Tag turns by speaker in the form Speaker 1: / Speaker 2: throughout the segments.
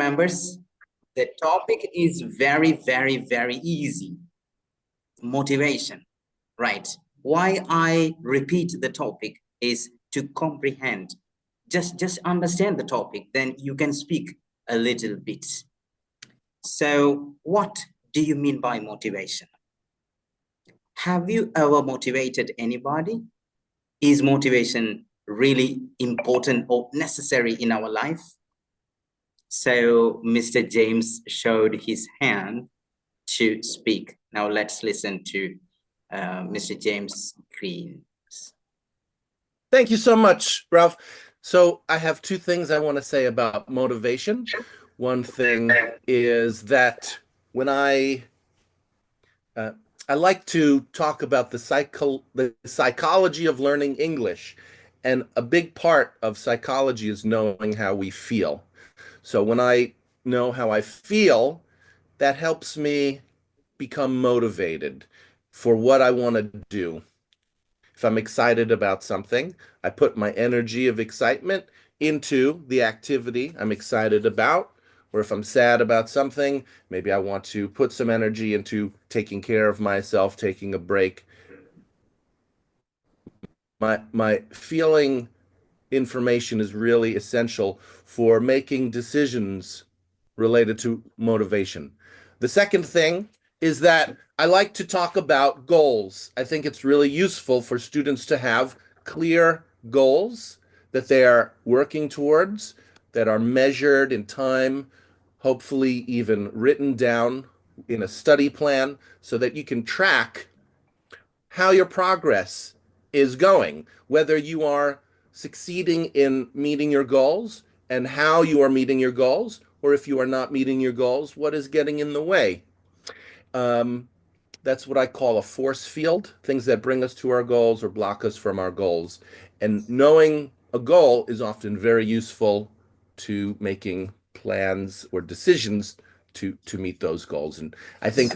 Speaker 1: members, the topic is very, very, very easy. Motivation, right? Why I repeat the topic is to comprehend. Just understand the topic, then you can speak a little bit. So what do you mean by motivation? Have you ever motivated anybody? Is motivation really important or necessary in our life? So Mr. James showed his hand to speak. Now let's listen to Mr. James Green.
Speaker 2: Thank you so much, Ralph. So I have two things I want to say about motivation. One thing is that when I like to talk about the psychology of learning English, and a big part of psychology is knowing how we feel. So when I know how I feel, that helps me become motivated for what I want to do. If I'm excited about something, I put my energy of excitement into the activity I'm excited about. Or if I'm sad about something, maybe I want to put some energy into taking care of myself, taking a break. My feeling information is really essential for making decisions related to motivation. The second thing is that I like to talk about goals. I think it's really useful for students to have clear goals that they are working towards, that are measured in time, hopefully even written down in a study plan so that you can track how your progress is going, whether you are succeeding in meeting your goals and how you are meeting your goals, or if you are not meeting your goals, what is getting in the way. That's what I call a force field, things that bring us to our goals or block us from our goals. And knowing a goal is often very useful to making plans or decisions to meet those goals. And I think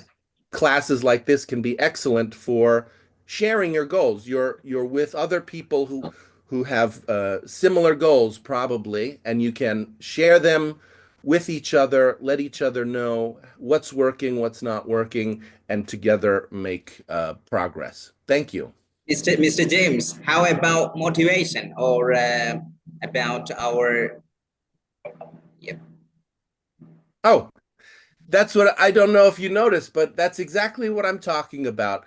Speaker 2: classes like this can be excellent for sharing your goals. You're with other people who have similar goals probably, and you can share them with each other, let each other know what's working, what's not working, and together make progress. Thank you.
Speaker 1: Mr. James, how about motivation or about our... Yeah.
Speaker 2: Oh, that's what I don't know if you noticed, but that's exactly what I'm talking about.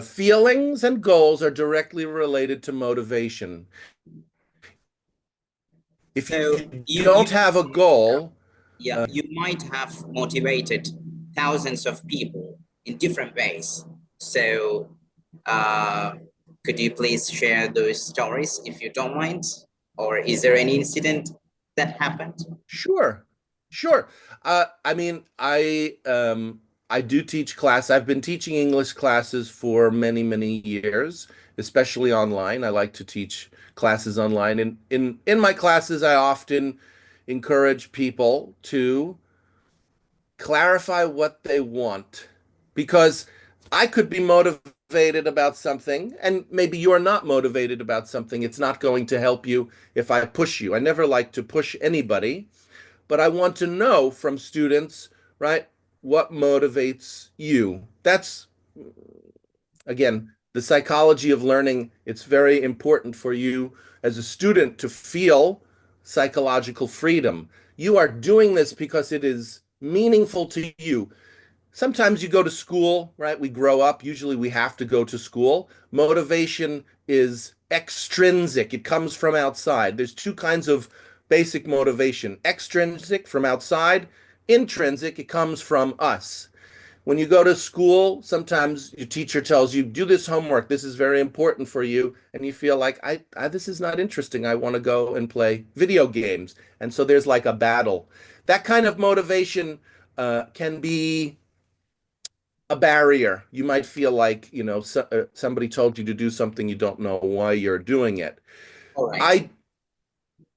Speaker 2: Feelings and goals are directly related to motivation. If
Speaker 1: So
Speaker 2: you don't have a goal,
Speaker 1: yeah, you might have motivated thousands of people in different ways. So uh, could you please share those stories if you don't mind? Or is there any incident that happened?
Speaker 2: sure, sure. I mean, I do teach class. I've been teaching English classes for many, many years, especially online. I like to teach classes online. And in my classes, I often encourage people to clarify what they want, because I could be motivated about something and maybe you're not motivated about something. It's not going to help you if I push you. I never like to push anybody, but I want to know from students, right, what motivates you. That's, again, the psychology of learning. It's very important for you as a student to feel psychological freedom. You are doing this because it is meaningful to you. Sometimes you go to school, right? We grow up. Usually we have to go to school. Motivation is extrinsic, it comes from outside. There's two kinds of basic motivation: extrinsic, from outside; intrinsic, it comes from us. When you go to school, sometimes your teacher tells you, do this homework. This is very important for you. And you feel like, this is not interesting. I want to go and play video games. And so there's like a battle. That kind of motivation can be a barrier. You might feel like, somebody told you to do something, you don't know why you're doing it.
Speaker 1: All right.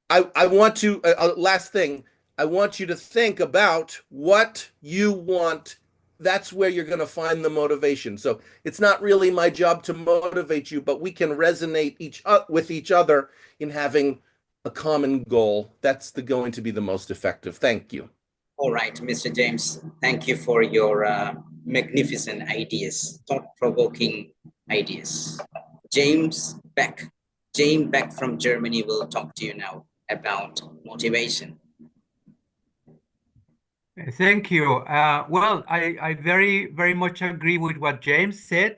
Speaker 2: I want to, last thing, I want you to think about what you want. That's where you're going to find the motivation. So it's not really my job to motivate you, but we can resonate with each other in having a common goal. That's going to be the most effective. Thank you.
Speaker 1: All right, Mr. James, thank you for your magnificent ideas, thought-provoking ideas. James Beck. James Beck from Germany will talk to you now about motivation.
Speaker 3: Thank you. Well, I very much agree with what James said.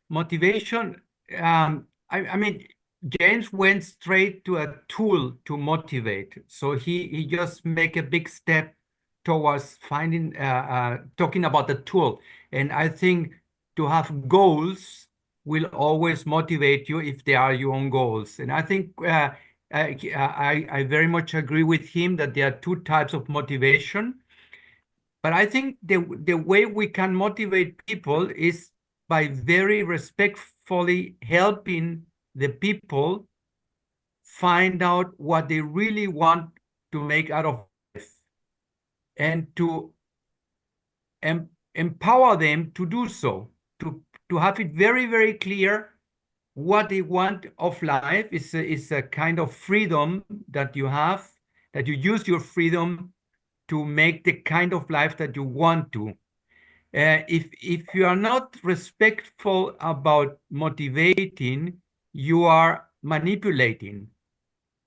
Speaker 3: Motivation, I mean, James went straight to a tool to motivate. So he just make a big step towards finding, talking about the tool. And I think to have goals will always motivate you if they are your own goals. And I think I very much agree with him that there are two types of motivation. But I think the way we can motivate people is by very respectfully helping the people find out what they really want to make out of life and to empower them to do so, to have it very clear what they want of life is a kind of freedom that you have, that you use your freedom to make the kind of life that you want to. If you are not respectful about motivating, you are manipulating,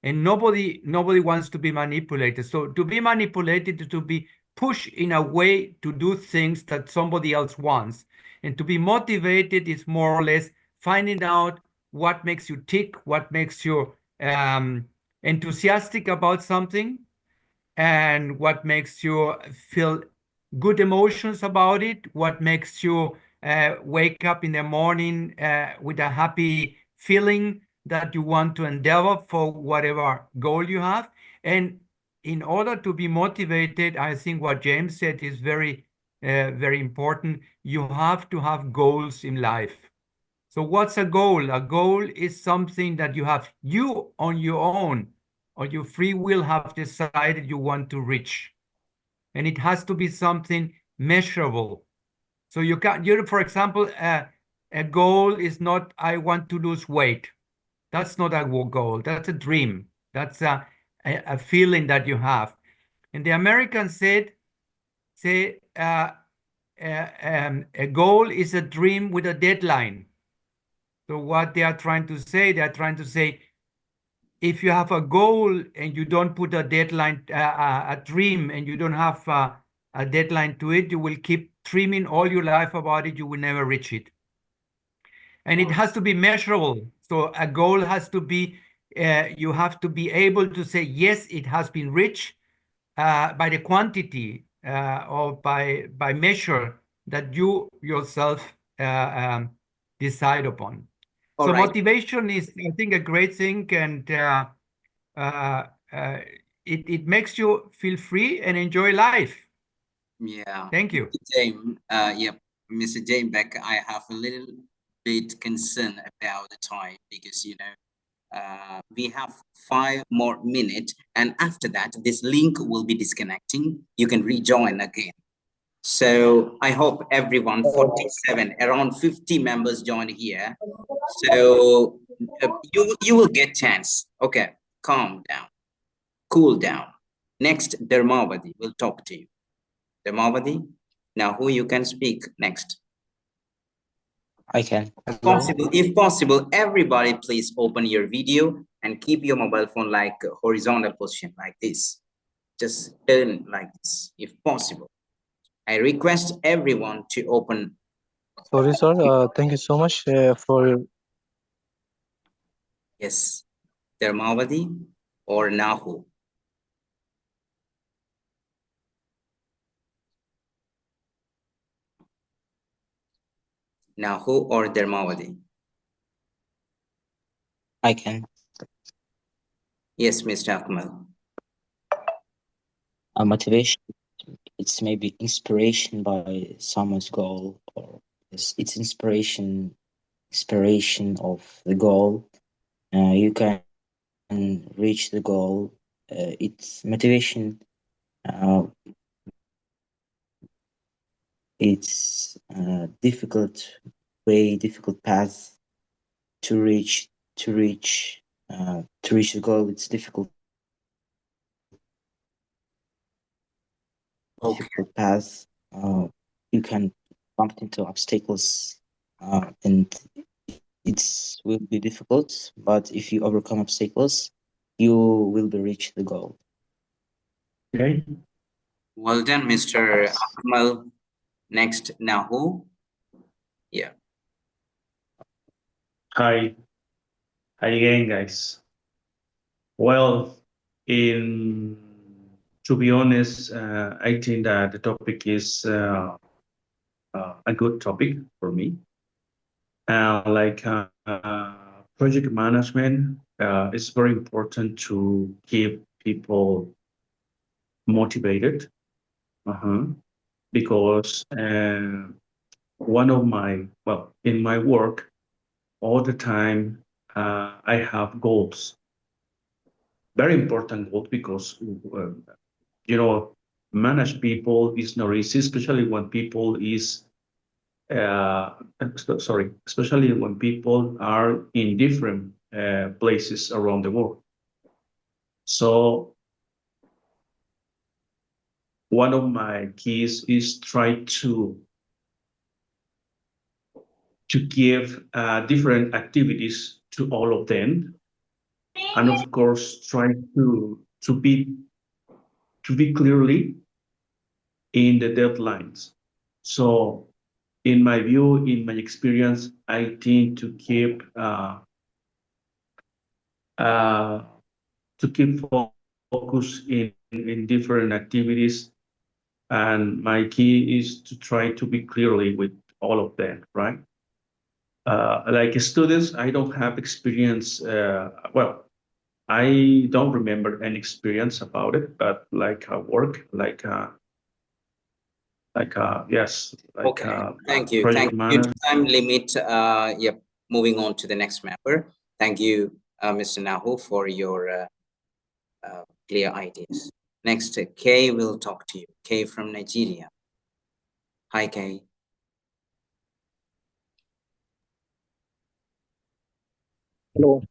Speaker 3: and nobody wants to be manipulated. So to be manipulated is to be pushed in a way to do things that somebody else wants, and to be motivated is more or less finding out what makes you tick, what makes you enthusiastic about something, and what makes you feel good emotions about it, what makes you wake up in the morning with a happy feeling that you want to endeavor for whatever goal you have. And in order to be motivated, I think what James said is very important. You have to have goals in life. So what's a goal? A goal is something that you on your own, or your free will, have decided you want to reach. And it has to be something measurable. So for example, a goal is not, I want to lose weight. That's not a goal. That's a dream. That's a feeling that you have. And the Americans say a goal is a dream with a deadline. So what they are trying to say, if you have a goal and you don't put a deadline, a dream, and you don't have a deadline to it, you will keep dreaming all your life about it. You will never reach it. And it has to be measurable. So a goal has to be, you have to be able to say, yes, it has been reached by the quantity or by measure that you yourself decide upon.
Speaker 1: All
Speaker 3: So
Speaker 1: right.
Speaker 3: motivation is, I think, a great thing, and uh, uh, it makes you feel free and enjoy life.
Speaker 1: Yeah.
Speaker 3: Thank you.
Speaker 1: James, yep. Mr. James Beck, I have a little bit concern about the time because, we have 5 more minutes, and after that, this link will be disconnecting. You can rejoin again. So I hope everyone, 47, around 50 members joined here. So you will get chance. Okay, calm down, cool down. Next, Dharmavati will talk to you. Dharmavati, now who you can speak next?
Speaker 4: I can.
Speaker 1: If possible, everybody please open your video and keep your mobile phone like horizontal position like this. Just turn like this, if possible. I request everyone to open.
Speaker 4: Sorry, sir. Thank you so much for.
Speaker 1: Yes, Dharmavati or Nahu. Nahu or Dharmavati.
Speaker 4: I can.
Speaker 1: Yes, Mr. Akmal.
Speaker 4: Motivation. It's maybe inspiration by someone's goal, or it's inspiration of the goal. You can reach the goal. It's motivation. It's difficult path to reach the goal. It's difficult.
Speaker 1: Okay.
Speaker 4: difficult path. You can bump into obstacles, and it will be difficult. But if you overcome obstacles, you will be reach the goal.
Speaker 5: Okay.
Speaker 1: Well done, Mr. Akmal. Next, Nahu. Yeah.
Speaker 5: Hi. Hi again, guys. Well, in to be honest, I think that the topic is a good topic for me. Project management is very important to keep people motivated. Because one of my, well, in my work, all the time, I have goals, very important goals, because, you know, manage people is not easy, especially when people is, especially when people are in different places around the world. So one of my keys is try to give different activities to all of them, and of course try to be clearly in the deadlines. So in my view, in my experience, I tend to keep focus in different activities, and my key is to try to be clearly with all of them, right? Like students, I don't have experience. Well, I don't remember any experience about it, but like work, yes, like
Speaker 1: Okay. Thank you.
Speaker 5: project
Speaker 1: Thank you. Due to
Speaker 5: management.
Speaker 1: time limit, yep. Moving on to the next member. Thank you, Mr. Nahu, for your clear ideas. Next, Kay will talk to you. Kay from Nigeria. Hi, Kay.
Speaker 6: Hello.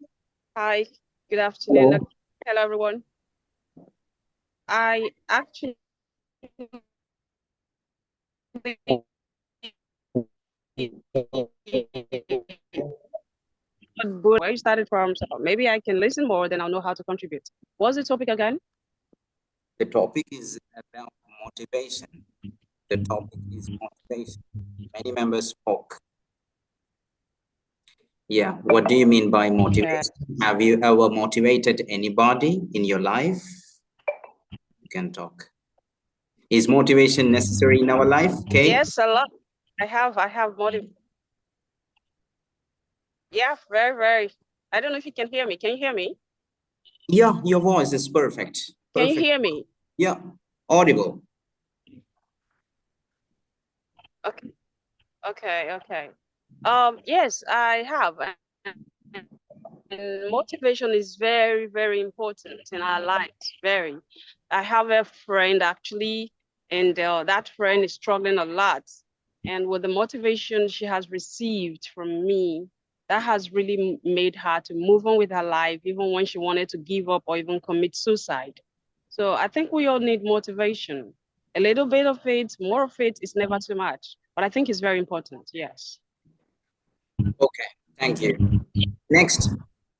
Speaker 7: Hi, good afternoon.
Speaker 6: Hello.
Speaker 7: Hello, everyone. I actually not good where you started from, so maybe I can listen more, then I'll know how to contribute. What's the topic again?
Speaker 1: The topic is about motivation. The topic is motivation. Many members spoke. Yeah, what do you mean by motivation? Have you ever motivated anybody in your life? You can talk. Is motivation necessary in our life, Kay?
Speaker 7: Yes, a lot. I have motive. Yeah, very, very. I don't know if you can hear me. Can you hear me?
Speaker 1: Yeah, your voice is perfect.
Speaker 7: Can you hear me?
Speaker 1: Yeah, audible.
Speaker 7: Okay, okay. Yes, I have. And motivation is very, very important in our lives. Very. I have a friend actually, and that friend is struggling a lot. And with the motivation she has received from me, that has really made her to move on with her life, even when she wanted to give up or even commit suicide. So I think we all need motivation. A little bit of it, more of it is never too much. But I think it's very important. Yes.
Speaker 1: Okay, thank you. Next,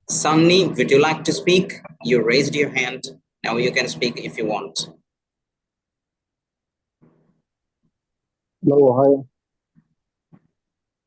Speaker 1: Sunny, would you like to speak? You raised your hand. Now you can speak if you want.
Speaker 6: Hello. Hi.